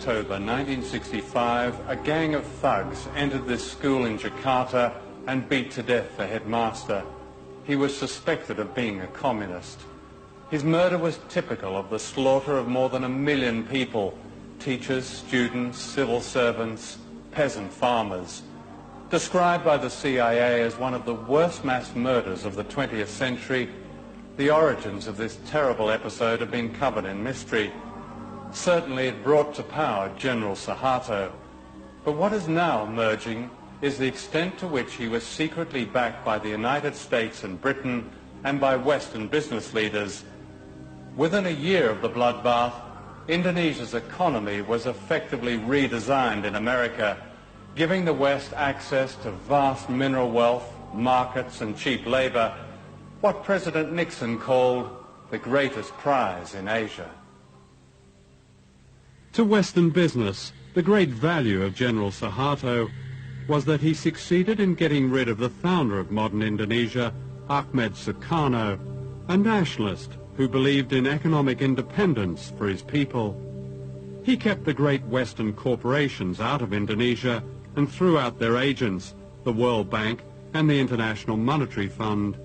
October 1965, a gang of thugs entered this school in Jakarta and beat to death the headmaster. He was suspected of being a communist. His murder was typical of the slaughter of more than 1 million people, teachers, students, civil servants, peasant farmers. Described by the CIA as one of the worst mass murders of the 20th century, the origins of this terrible episode have been covered in mystery. Certainly it brought to power General Suharto. But what is now emerging is the extent to which he was secretly backed by the United States and Britain and by Western business leaders. Within a year of the bloodbath, Indonesia's economy was effectively redesigned in America, giving the West access to vast mineral wealth, markets and cheap labor, what President Nixon called the greatest prize in Asia. To Western business, the great value of General Suharto was that he succeeded in getting rid of the founder of modern Indonesia, Ahmed Sukarno, a nationalist who believed in economic independence for his people. He kept the great Western corporations out of Indonesia and threw out their agents, the World Bank and the International Monetary Fund.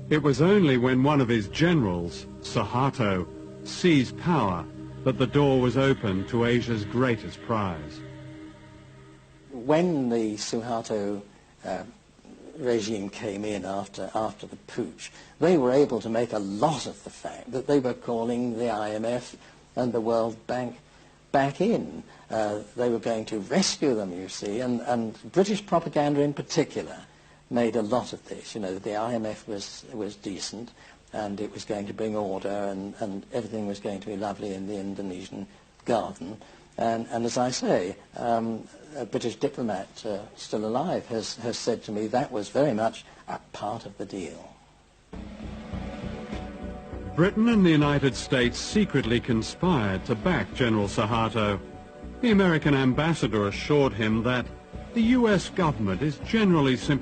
It was only when one of his generals, Suharto, seized power that the door was open to Asia's greatest prize. When the Suharto regime came in after the putsch, they were able to make a lot of the fact that they were calling the IMF and the World Bank back in. They were going to rescue them, you see, and British propaganda in particular made a lot of this. You know, the IMF was decent, and it was going to bring order, and everything was going to be lovely in the Indonesian garden. And as I say, a British diplomat still alive has said to me that was very much a part of the deal. Britain and the United States secretly conspired to back General Suharto. The American ambassador assured him that the US government is generally